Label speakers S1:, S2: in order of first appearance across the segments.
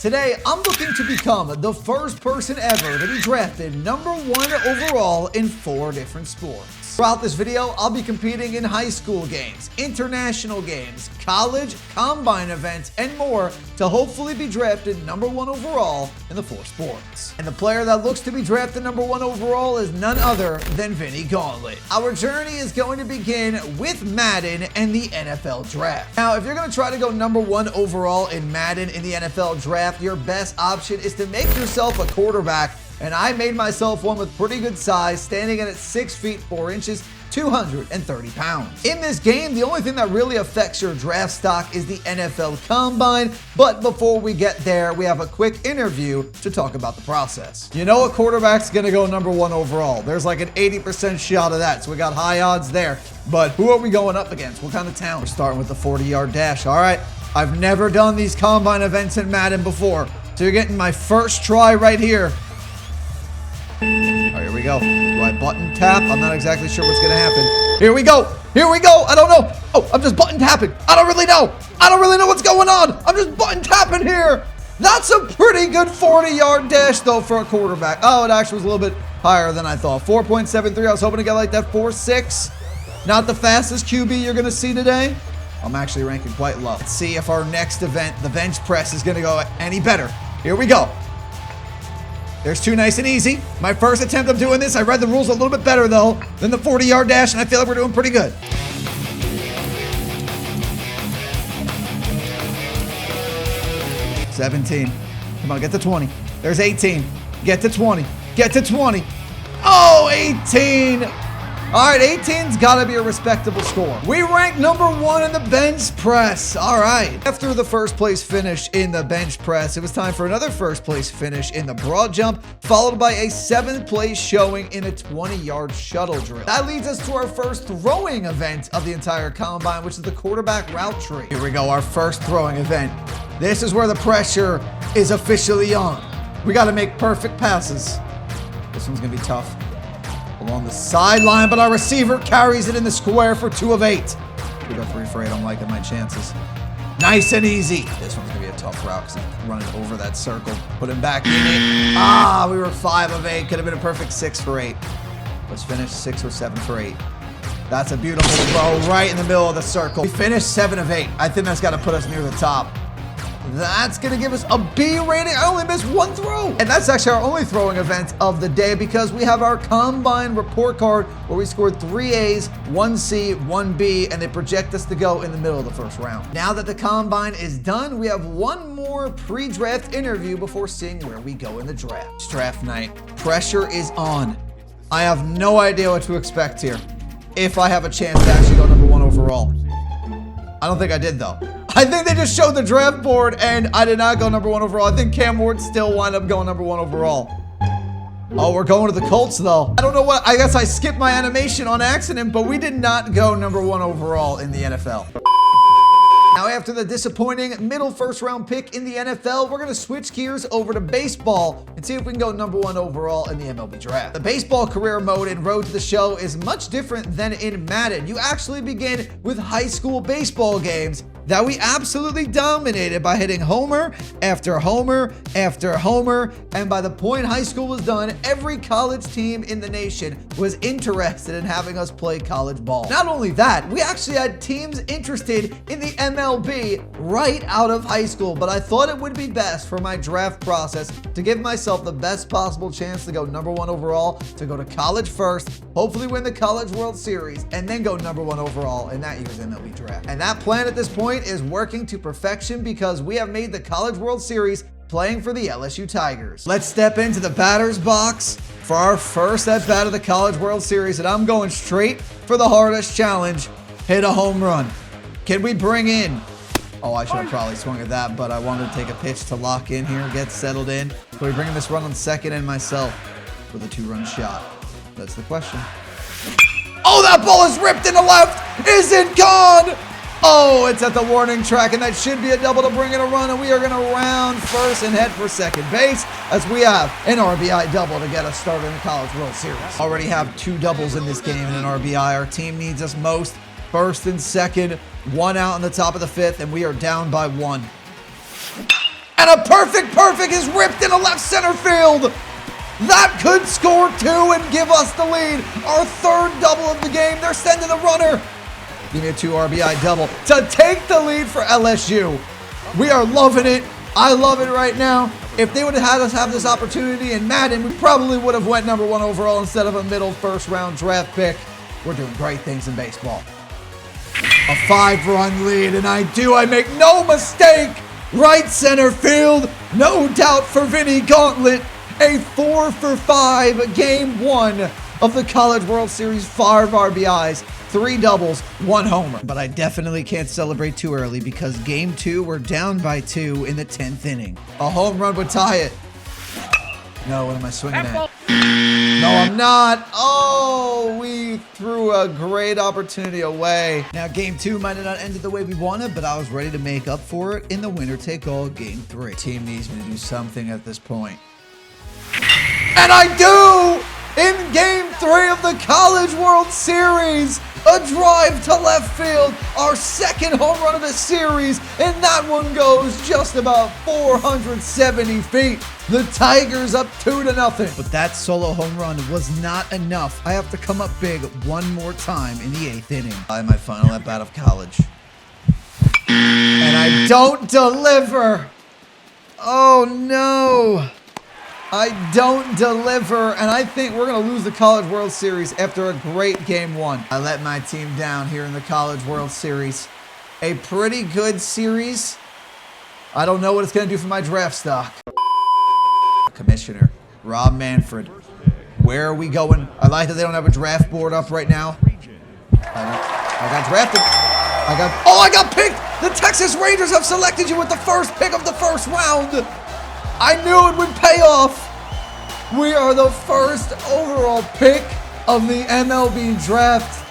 S1: Today, I'm looking to become the first person ever to be drafted #1 overall in 4 different sports. Throughout this video, I'll be competing in high school games, international games, college, combine events, and more to hopefully be drafted #1 overall in the 4 sports. And the player that looks to be drafted #1 overall is none other than Vinny Gauntlet. Our journey is going to begin with Madden and the NFL Draft. Now, if you're going to try to go #1 overall in Madden in the NFL Draft, your best option is to make yourself a quarterback, and I made myself one with pretty good size, standing at 6 feet 4 inches, 230 pounds. In this game, the only thing that really affects your draft stock is the NFL Combine, but before we get there, we have a quick interview to talk about the process. You know a quarterback's gonna go #1 overall. There's like an 80% shot of that, so we got high odds there. But who are we going up against? What kind of talent? We're starting with the 40-yard dash. All right, I've never done these Combine events in Madden before, so you're getting my first try right here. All right, here we go. Do I button tap? I'm not exactly sure what's going to happen. Here we go. Here we go. I don't know. Oh, I'm just button tapping. I don't really know. I don't really know what's going on. I'm just button tapping here. That's a pretty good 40-yard dash, though, for a quarterback. Oh, it actually was a little bit higher than I thought. 4.73. I was hoping to get like that 4.6. Not the fastest QB you're going to see today. I'm actually ranking quite low. Let's see if our next event, the bench press, is going to go any better. Here we go. There's 2 nice and easy. My first attempt of doing this, I read the rules a little bit better, though, than the 40-yard dash, and I feel like we're doing pretty good. $17. Come on, get to 20. There's 18. Get to 20. Get to 20. Oh, 18. All right, 18's got to be a respectable score. We rank #1 in the bench press. All right. After the first place finish in the bench press, it was time for another first place finish in the broad jump, followed by a 7th place showing in a 20-yard shuttle drill. That leads us to our first throwing event of the entire combine, which is the quarterback route tree. Here we go, our first throwing event. This is where the pressure is officially on. We got to make perfect passes. This one's going to be tough. Along the sideline, but our receiver carries it in the square for 2 of 8. We go 3 for 8. I'm liking my chances. Nice and easy. This one's going to be a tough route because I'm running over that circle. Put him back in it. Ah, we were 5 of 8. Could have been a perfect 6 for 8. Let's finish 6 or 7 for 8. That's a beautiful throw right in the middle of the circle. We finished 7 of 8. I think that's got to put us near the top. That's going to give us a B rating. I only missed 1 throw. And that's actually our only throwing event of the day because we have our combine report card where we scored 3 A's, 1 C, 1 B, and they project us to go in the middle of the first round. Now that the combine is done, we have 1 more pre-draft interview before seeing where we go in the draft. It's draft night. Pressure is on. I have no idea what to expect here. If I have a chance to actually go #1 overall. I don't think I did, though. I think they just showed the draft board, and I did not go #1 overall. I think Cam Ward still wound up going #1 overall. Oh, we're going to the Colts, though. I don't know what. I guess I skipped my animation on accident, but we did not go #1 overall in the NFL. Now, after the disappointing middle first-round pick in the NFL, we're going to switch gears over to baseball and see if we can go #1 overall in the MLB Draft. The baseball career mode in Road to the Show is much different than in Madden. You actually begin with high school baseball games that we absolutely dominated by hitting homer after homer after homer, and by the point high school was done, every college team in the nation was interested in having us play college ball. Not only that, we actually had teams interested in the MLB right out of high school, but I thought it would be best for my draft process to give myself the best possible chance to go #1 overall, to go to college first, hopefully win the College World Series, and then go #1 overall in that year's MLB Draft. And that plan at this point is working to perfection because we have made the College World Series playing for the LSU Tigers. Let's step into the batter's box for our first at bat of the College World Series, and I'm going straight for the hardest challenge: hit a home run. Can we bring in? Oh, I should have probably swung at that, but I wanted to take a pitch to lock in here, get settled in. Can we bring in this run on second and myself with a 2-run shot? That's the question. Oh, that ball is ripped in the left. Is it gone? Oh, it's at the warning track, and that should be a double to bring in a run, and we are going to round first and head for second base as we have an RBI double to get us started in the College World Series. Already have 2 doubles in this game and an RBI. Our team needs us most. First and second, 1 out in the top of the 5th, and we are down by 1. And a perfect is ripped into left center field. That could score 2 and give us the lead. Our third double of the game. They're sending the runner. Give me a 2 RBI double to take the lead for LSU. We are loving it. I love it right now. If they would have had us have this opportunity in Madden, we probably would have went number 1 overall instead of a middle first-round draft pick. We're doing great things in baseball. A 5-run lead, and I make no mistake. Right center field, no doubt for Vinny Gauntlet. A 4 for 5, game 1 of the College World Series. 5 RBIs, 3 doubles, 1 homer. But I definitely can't celebrate too early because game 2, we're down by 2 in the 10th inning. A home run would tie it. No, what am I swinging at? No, I'm not. Oh, we threw a great opportunity away. Now, game 2 might have not ended the way we wanted, but I was ready to make up for it in the winner-take-all game 3. Team needs me to do something at this point. And I do! In game 3 of the College World Series, a drive to left field, our second home run of the series, and that one goes just about 470 feet. The Tigers up 2-0. But that solo home run was not enough. I have to come up big one more time in the 8th inning. I my final at bat of college. And I don't deliver. Oh no. I don't deliver, and I think we're going to lose the College World Series after a great game 1. I let my team down here in the College World Series. A pretty good series. I don't know what it's going to do for my draft stock. Commissioner, Rob Manfred. Where are we going? I like that they don't have a draft board up right now. I got drafted. I got picked! The Texas Rangers have selected you with the first pick of the first round. I knew it would pay off. We are the first overall pick of the MLB Draft.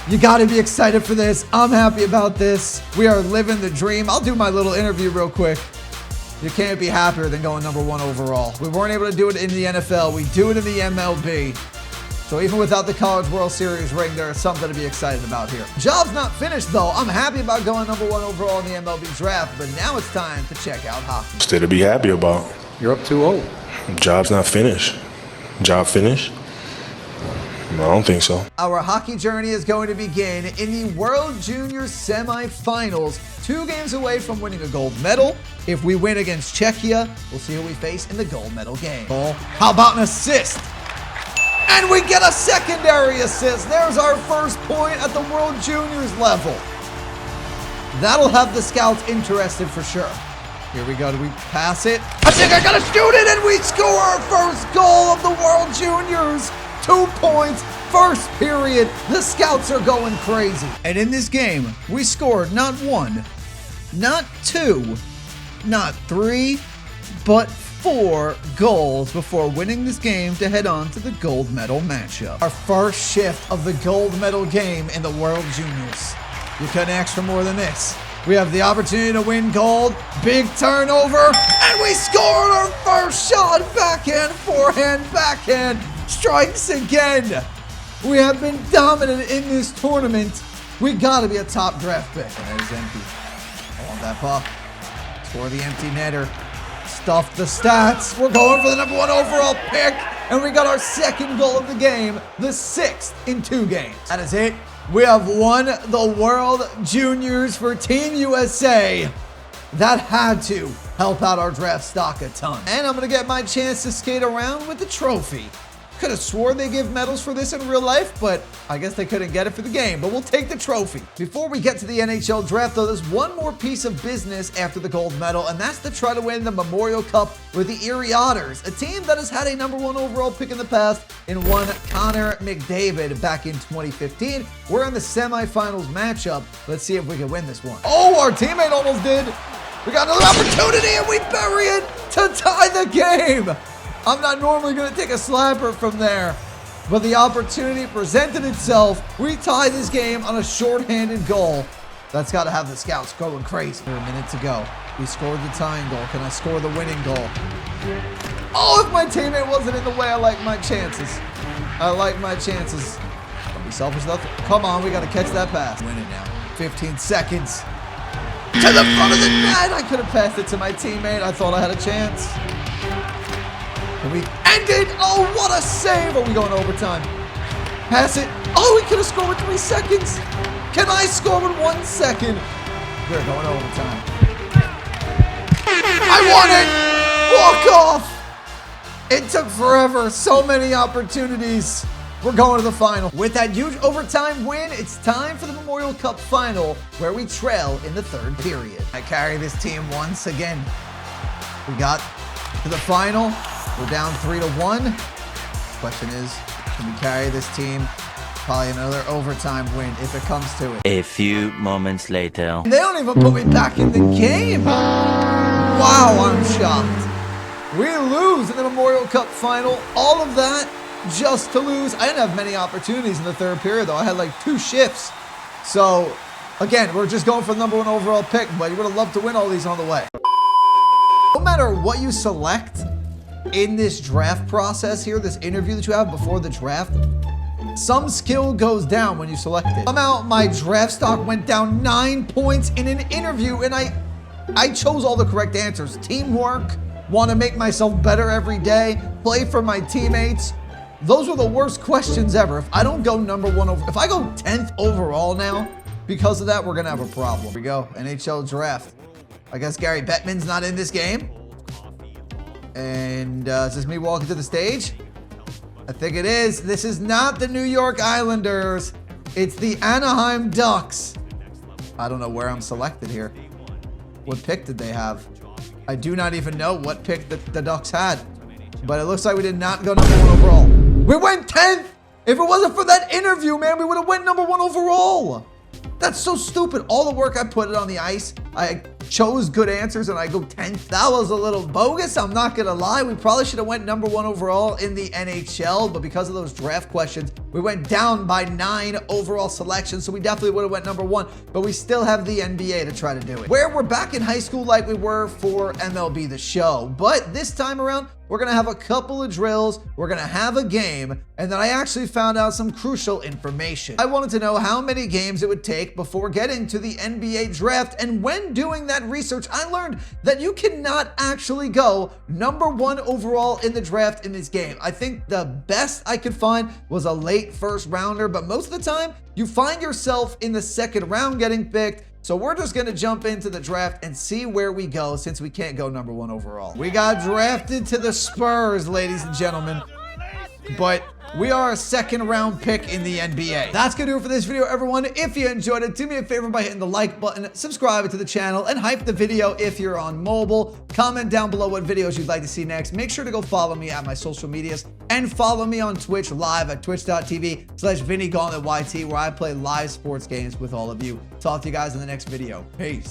S1: You got to be excited for this. I'm happy about this. We are living the dream. I'll do my little interview real quick. You can't be happier than going number 1 overall. We weren't able to do it in the NFL. We do it in the MLB. So even without the College World Series ring, there is something to be excited about here. Job's not finished, though. I'm happy about going number 1 overall in the MLB Draft, but now it's time to check out hockey.
S2: Still to be happy about.
S3: You're up 2-0.
S2: Job's not finished. Job finished? No, I don't think so.
S1: Our hockey journey is going to begin in the World Juniors semifinals. 2 games away from winning a gold medal. If we win against Czechia, we'll see who we face in the gold medal game. How about an assist? And we get a secondary assist. There's our first point at the World Juniors level. That'll have the scouts interested for sure. Here we go. Do we pass it? I think I gotta shoot it, and we score our first goal of the World Juniors. 2 points, first period. The scouts are going crazy. And in this game, we scored not 1, not 2, not 3, but 4 goals before winning this game to head on to the gold medal matchup. Our first shift of the gold medal game in the World Juniors. You couldn't ask for more than this. We have the opportunity to win gold. Big turnover, and we scored our first shot. Backhand, forehand, backhand. Strikes again. We have been dominant in this tournament. We gotta be a top draft pick. And there's empty. I want that puck. Score the empty netter. Stuff the stats. We're going for the number 1 overall pick, and we got our second goal of the game, the 6th in 2 games. That is it. We have won the World Juniors for Team USA. That had to help out our draft stock a ton. And I'm going to get my chance to skate around with the trophy. Could have swore they give medals for this in real life, but I guess they couldn't get it for the game, but we'll take the trophy. Before we get to the NHL draft, though, there's one more piece of business after the gold medal, and that's to try to win the Memorial Cup with the Erie Otters, a team that has had a number 1 overall pick in the past in one Connor McDavid back in 2015. We're in the semifinals matchup. Let's see if we can win this one. Oh, our teammate almost did. We got another opportunity, and we bury it to tie the game. I'm not normally going to take a slapper from there, but the opportunity presented itself. We tie this game on a shorthanded goal. That's got to have the scouts going crazy. A minute to go. We scored the tying goal. Can I score the winning goal? Oh, if my teammate wasn't in the way, I like my chances. I like my chances. Don't be selfish enough. Come on, we got to catch that pass. Win it now. 15 seconds. To the front of the net. I could have passed it to my teammate. I thought I had a chance. Can we end it? Oh, what a save. Are we going to overtime? Pass it. Oh, he could have scored with 3 seconds. Can I score in 1 second? We're going to overtime. I won it. Walk off. It took forever. So many opportunities. We're going to the final. With that huge overtime win, it's time for the Memorial Cup final, where we trail in the 3rd period. I carry this team once again. We got to the final. We're down 3-1. Question is, can we carry this team? Probably another overtime win if it comes to it.
S3: A few moments later.
S1: They don't even put me back in the game. Wow, I'm shocked. We lose in the Memorial Cup final. All of that just to lose. I didn't have many opportunities in the 3rd period, though. I had like 2 shifts. So, again, we're just going for the #1 overall pick, but you would have loved to win all these on the way. No matter what you select in this draft process here, this interview that you have before the draft, some skill goes down when you select it. Somehow, my draft stock went down 9 points in an interview, and I chose all the correct answers. Teamwork, want to make myself better every day, play for my teammates. Those were the worst questions ever. If I don't go #1 if I go 10th overall now, because of that, we're going to have a problem. Here we go, NHL draft. I guess Gary Bettman's not in this game. And is this me walking to the stage? I think it is. This is not the New York Islanders. It's the Anaheim Ducks. I don't know where I'm selected here. What pick did they have? I do not even know what pick the Ducks had. But it looks like we did not go #1 overall. We went 10th. If it wasn't for that interview, man, we would have went #1 overall. That's so stupid. All the work I put it on the ice, I chose good answers and I go 10th. That was a little bogus. I'm not going to lie. We probably should have went #1 overall in the NHL, but because of those draft questions, we went down by 9 overall selections. So we definitely would have went #1, but we still have the NBA to try to do it. Where we're back in high school like we were for MLB The Show, but this time around, we're going to have a couple of drills, we're going to have a game, and then I actually found out some crucial information. I wanted to know how many games it would take before getting to the NBA draft, and when doing that research, I learned that you cannot actually go #1 overall in the draft in this game. I think the best I could find was a late 1st rounder, but most of the time, you find yourself in the 2nd round getting picked. So we're just going to jump into the draft and see where we go since we can't go #1 overall. We got drafted to the Spurs, ladies and gentlemen, but we are a 2nd round pick in the NBA. That's going to do it for this video, everyone. If you enjoyed it, do me a favor by hitting the like button, subscribe to the channel, and hype the video if you're on mobile. Comment down below what videos you'd like to see next. Make sure to go follow me at my social medias and follow me on Twitch live at twitch.tv/VinnyGauntletYT, where I play live sports games with all of you. Talk to you guys in the next video. Peace.